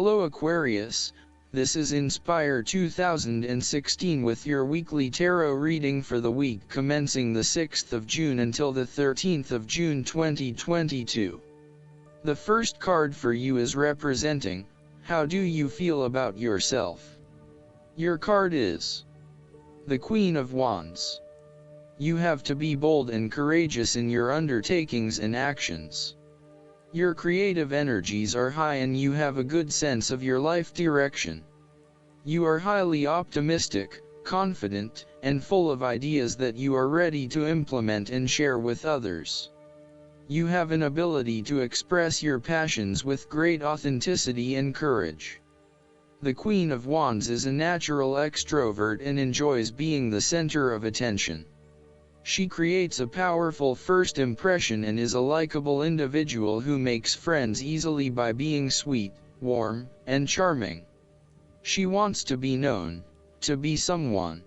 Hello Aquarius, this is Inspire 2016 with your weekly tarot reading for the week commencing the 6th of June until the 13th of June 2022. The first card for you is representing, how do you feel about yourself? Your card is the Queen of Wands. You have to be bold and courageous in your undertakings and actions. Your creative energies are high and you have a good sense of your life direction. You are highly optimistic, confident, and full of ideas that you are ready to implement and share with others. You have an ability to express your passions with great authenticity and courage. The Queen of Wands is a natural extrovert and enjoys being the center of attention. She creates a powerful first impression and is a likable individual who makes friends easily by being sweet, warm, and charming. She wants to be known, to be someone.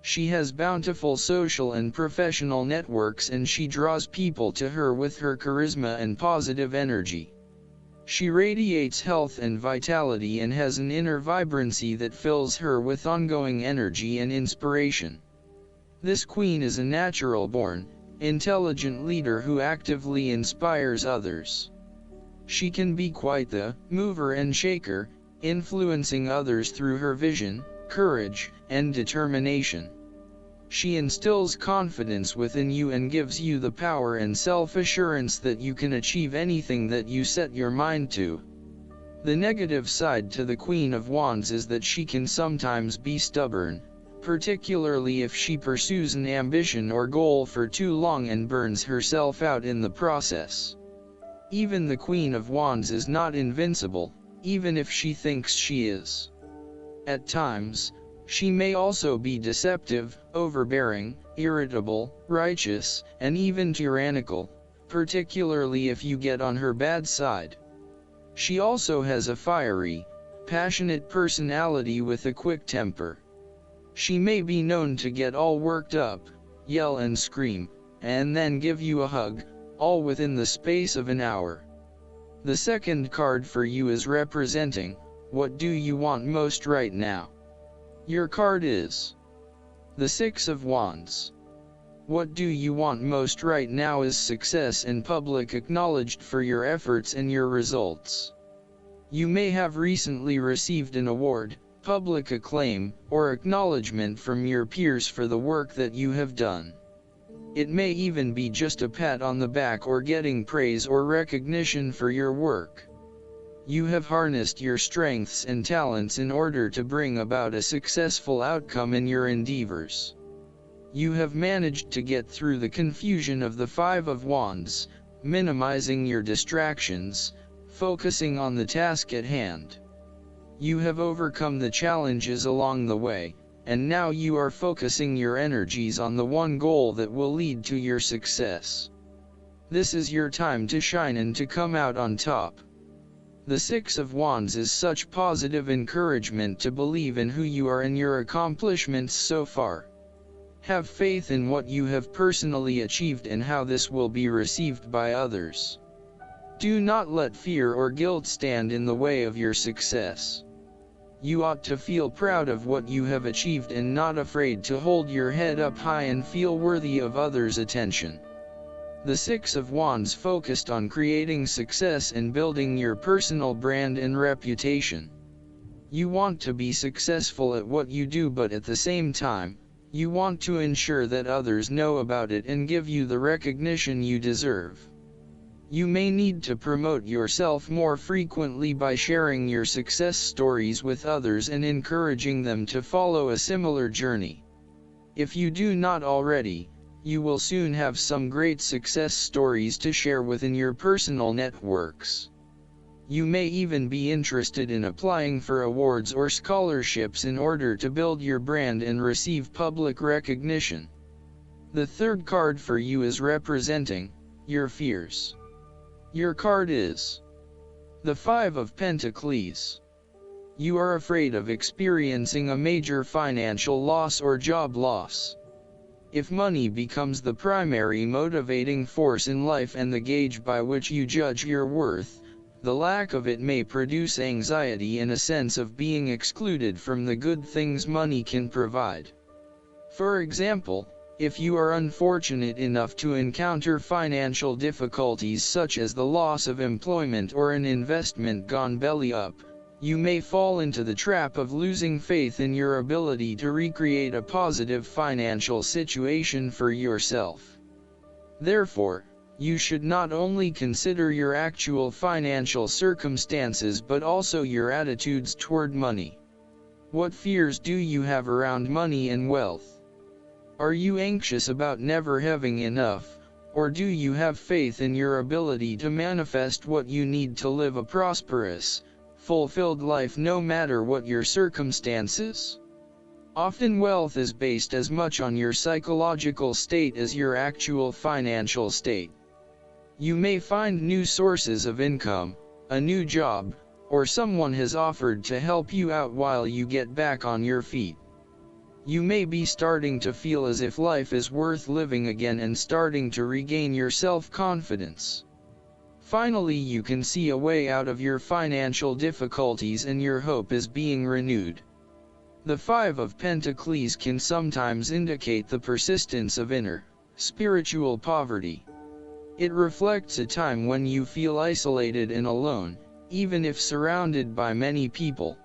She has bountiful social and professional networks and she draws people to her with her charisma and positive energy. She radiates health and vitality and has an inner vibrancy that fills her with ongoing energy and inspiration. This queen is a natural-born, intelligent leader who actively inspires others. She can be quite the mover and shaker, influencing others through her vision, courage, and determination. She instills confidence within you and gives you the power and self-assurance that you can achieve anything that you set your mind to. The negative side to the Queen of Wands is that she can sometimes be stubborn, particularly if she pursues an ambition or goal for too long and burns herself out in the process. Even the Queen of Wands is not invincible, even if she thinks she is. At times, she may also be deceptive, overbearing, irritable, righteous, and even tyrannical, particularly if you get on her bad side. She also has a fiery, passionate personality with a quick temper. She may be known to get all worked up, yell and scream, and then give you a hug, all within the space of an hour. The second card for you is representing, what do you want most right now? Your card is the Six of Wands. What do you want most right now is success and public acknowledged for your efforts and your results. You may have recently received an award, public acclaim, or acknowledgement from your peers for the work that you have done. It may even be just a pat on the back or getting praise or recognition for your work. You have harnessed your strengths and talents in order to bring about a successful outcome in your endeavors. You have managed to get through the confusion of the Five of Wands, minimizing your distractions, focusing on the task at hand. You have overcome the challenges along the way, and now you are focusing your energies on the one goal that will lead to your success. This is your time to shine and to come out on top. The Six of Wands is such positive encouragement to believe in who you are and your accomplishments so far. Have faith in what you have personally achieved and how this will be received by others. Do not let fear or guilt stand in the way of your success. You ought to feel proud of what you have achieved and not afraid to hold your head up high and feel worthy of others' attention. The Six of Wands focused on creating success and building your personal brand and reputation. You want to be successful at what you do, but at the same time, you want to ensure that others know about it and give you the recognition you deserve. You may need to promote yourself more frequently by sharing your success stories with others and encouraging them to follow a similar journey. If you do not already, you will soon have some great success stories to share within your personal networks. You may even be interested in applying for awards or scholarships in order to build your brand and receive public recognition. The third card for you is representing your fears. Your card is the Five of Pentacles. You are afraid of experiencing a major financial loss or job loss. If money becomes the primary motivating force in life and the gauge by which you judge your worth, the lack of it may produce anxiety and a sense of being excluded from the good things money can provide. For example, if you are unfortunate enough to encounter financial difficulties such as the loss of employment or an investment gone belly up, you may fall into the trap of losing faith in your ability to recreate a positive financial situation for yourself. Therefore, you should not only consider your actual financial circumstances but also your attitudes toward money. What fears do you have around money and wealth? Are you anxious about never having enough, or do you have faith in your ability to manifest what you need to live a prosperous, fulfilled life no matter what your circumstances? Often wealth is based as much on your psychological state as your actual financial state. You may find new sources of income, a new job, or someone has offered to help you out while you get back on your feet. You may be starting to feel as if life is worth living again and starting to regain your self-confidence. Finally, you can see a way out of your financial difficulties and your hope is being renewed. The Five of Pentacles can sometimes indicate the persistence of inner, spiritual poverty. It reflects a time when you feel isolated and alone, even if surrounded by many people.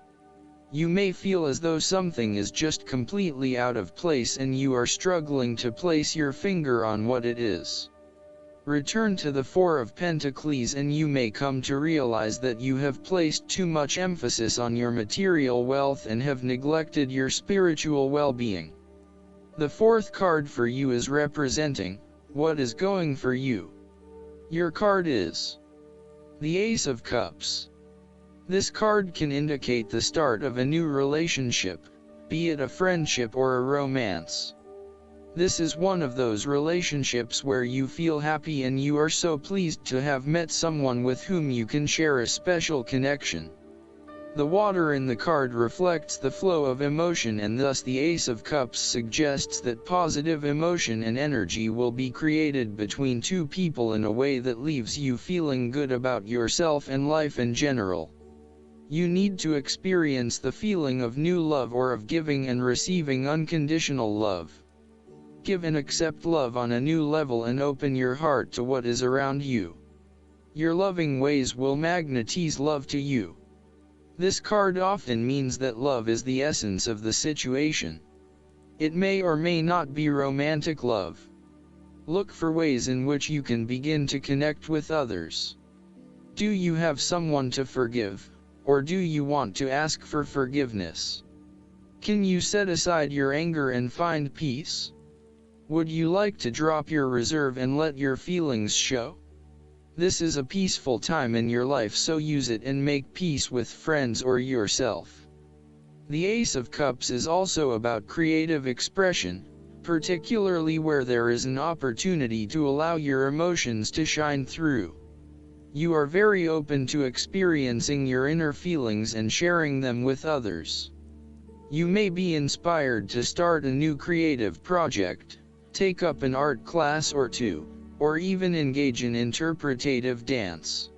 You may feel as though something is just completely out of place and you are struggling to place your finger on what it is. Return to the Four of Pentacles and you may come to realize that you have placed too much emphasis on your material wealth and have neglected your spiritual well-being. The fourth card for you is representing what is going for you. Your card is the Ace of Cups. This card can indicate the start of a new relationship, be it a friendship or a romance. This is one of those relationships where you feel happy and you are so pleased to have met someone with whom you can share a special connection. The water in the card reflects the flow of emotion and thus the Ace of Cups suggests that positive emotion and energy will be created between two people in a way that leaves you feeling good about yourself and life in general. You need to experience the feeling of new love or of giving and receiving unconditional love. Give and accept love on a new level and open your heart to what is around you. Your loving ways will magnetize love to you. This card often means that love is the essence of the situation. It may or may not be romantic love. Look for ways in which you can begin to connect with others. Do you have someone to forgive, or do you want to ask for forgiveness? Can you set aside your anger and find peace? Would you like to drop your reserve and let your feelings show? This is a peaceful time in your life, so use it and make peace with friends or yourself. The Ace of Cups is also about creative expression, particularly where there is an opportunity to allow your emotions to shine through. You are very open to experiencing your inner feelings and sharing them with others. You may be inspired to start a new creative project, take up an art class or two, or even engage in interpretative dance.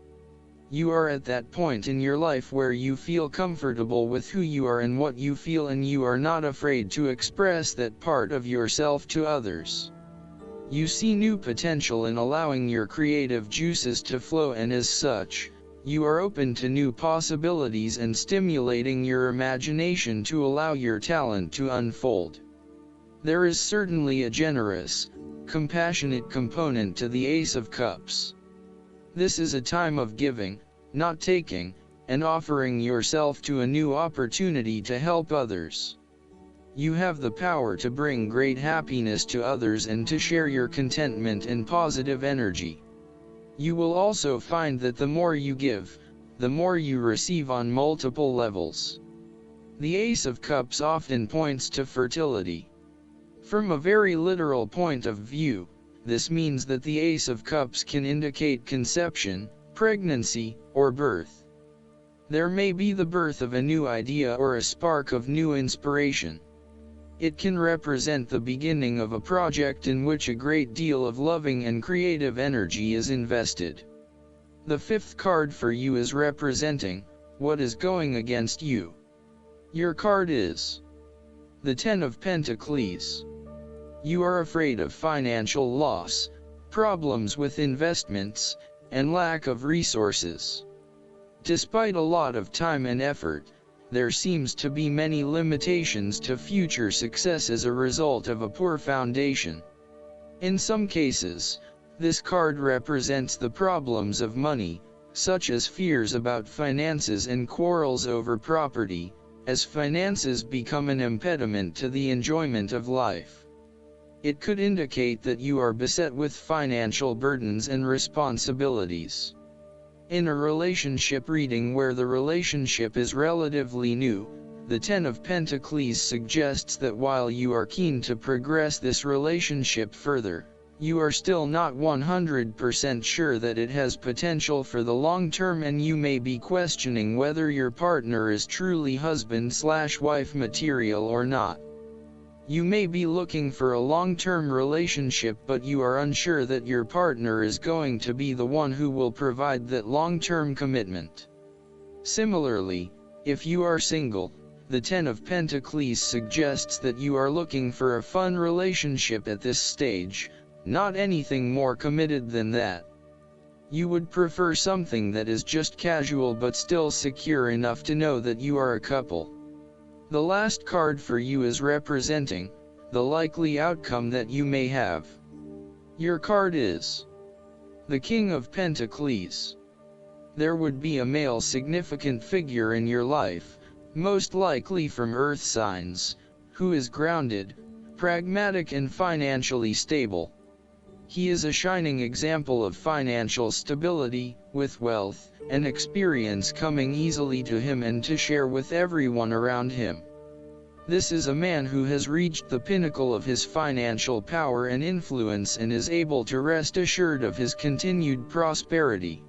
You are at that point in your life where you feel comfortable with who you are and what you feel, and you are not afraid to express that part of yourself to others. You see new potential in allowing your creative juices to flow, and as such, you are open to new possibilities and stimulating your imagination to allow your talent to unfold. There is certainly a generous, compassionate component to the Ace of Cups. This is a time of giving, not taking, and offering yourself to a new opportunity to help others. You have the power to bring great happiness to others and to share your contentment and positive energy. You will also find that the more you give, the more you receive on multiple levels. The Ace of Cups often points to fertility. From a very literal point of view, this means that the Ace of Cups can indicate conception, pregnancy, or birth. There may be the birth of a new idea or a spark of new inspiration. It can represent the beginning of a project in which a great deal of loving and creative energy is invested. The fifth card for you is representing what is going against you. Your card is the Ten of Pentacles. You are afraid of financial loss, problems with investments, and lack of resources. Despite a lot of time and effort, there seems to be many limitations to future success as a result of a poor foundation. In some cases, this card represents the problems of money, such as fears about finances and quarrels over property, as finances become an impediment to the enjoyment of life. It could indicate that you are beset with financial burdens and responsibilities. In a relationship reading where the relationship is relatively new, the Ten of Pentacles suggests that while you are keen to progress this relationship further, you are still not 100% sure that it has potential for the long term, and you may be questioning whether your partner is truly husband/wife material or not. You may be looking for a long-term relationship, but you are unsure that your partner is going to be the one who will provide that long-term commitment. Similarly, if you are single, the Ten of Pentacles suggests that you are looking for a fun relationship at this stage, not anything more committed than that. You would prefer something that is just casual but still secure enough to know that you are a couple. The last card for you is representing the likely outcome that you may have. Your card is the King of Pentacles. There would be a male significant figure in your life, most likely from earth signs, who is grounded, pragmatic and financially stable. He is a shining example of financial stability, with wealth and experience coming easily to him and to share with everyone around him. This is a man who has reached the pinnacle of his financial power and influence and is able to rest assured of his continued prosperity.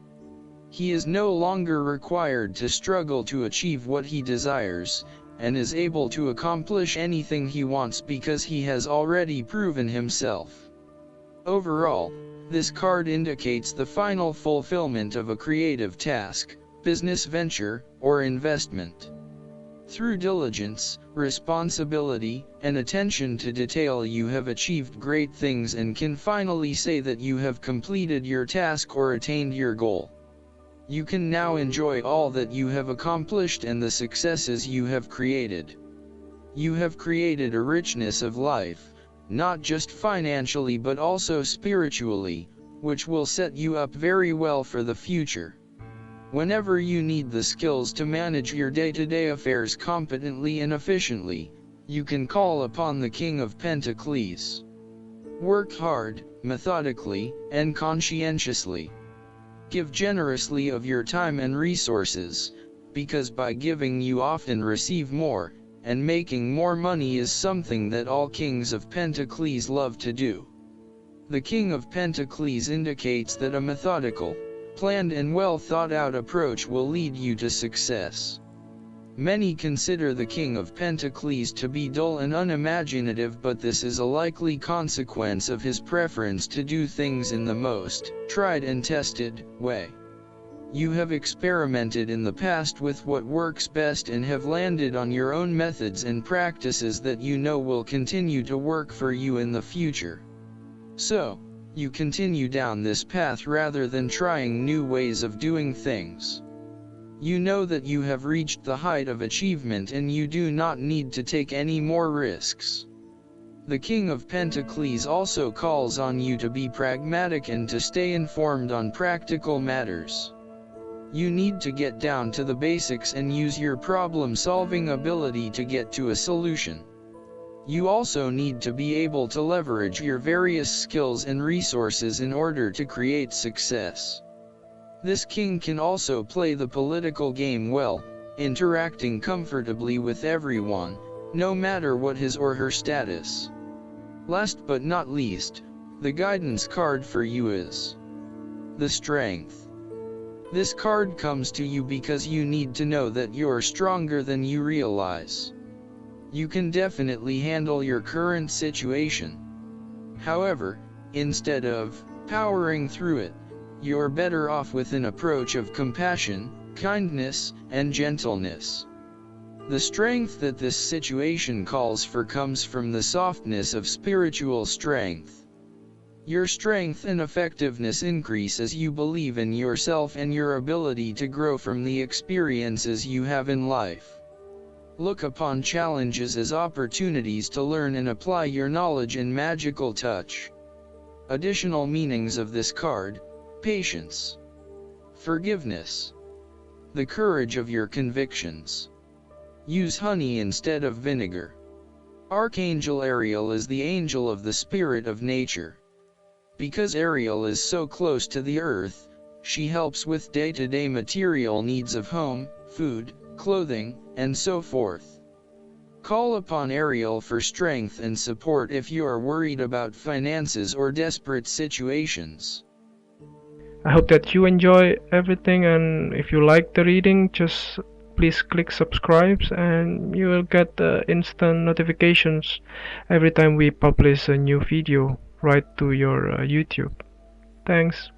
He is no longer required to struggle to achieve what he desires, and is able to accomplish anything he wants because he has already proven himself. Overall, this card indicates the final fulfillment of a creative task, business venture, or investment. Through diligence, responsibility, and attention to detail, you have achieved great things and can finally say that you have completed your task or attained your goal. You can now enjoy all that you have accomplished and the successes you have created. You have created a richness of life, not just financially but also spiritually, which will set you up very well for the future. Whenever you need the skills to manage your day-to-day affairs competently and efficiently, you can call upon the King of Pentacles. Work hard, methodically, and conscientiously. Give generously of your time and resources, because by giving you often receive more, and making more money is something that all Kings of Pentacles love to do. The King of Pentacles indicates that a methodical, planned and well thought out approach will lead you to success. Many consider the King of Pentacles to be dull and unimaginative, but this is a likely consequence of his preference to do things in the most tried and tested way. You have experimented in the past with what works best and have landed on your own methods and practices that you know will continue to work for you in the future. So, you continue down this path rather than trying new ways of doing things. You know that you have reached the height of achievement and you do not need to take any more risks. The King of Pentacles also calls on you to be pragmatic and to stay informed on practical matters. You need to get down to the basics and use your problem-solving ability to get to a solution. You also need to be able to leverage your various skills and resources in order to create success. This king can also play the political game well, interacting comfortably with everyone, no matter what his or her status. Last but not least, the guidance card for you is the Strength. This card comes to you because you need to know that you're stronger than you realize. You can definitely handle your current situation. However, instead of powering through it, You're better off with an approach of compassion, kindness, and gentleness. The strength that this situation calls for comes from the softness of spiritual strength. Your strength and effectiveness increase as you believe in yourself and your ability to grow from the experiences you have in life. Look upon challenges as opportunities to learn and apply your knowledge and magical touch. Additional meanings of this card: patience, forgiveness, the courage of your convictions. Use honey instead of vinegar. Archangel Ariel is the angel of the spirit of nature. Because Ariel is so close to the earth, she helps with day-to-day material needs of home, food, clothing, and so forth. Call upon Ariel for strength and support if you are worried about finances or desperate situations. I hope that you enjoy everything, and if you like the reading, just please click subscribe and you will get instant notifications every time we publish a new video right to your YouTube. Thanks.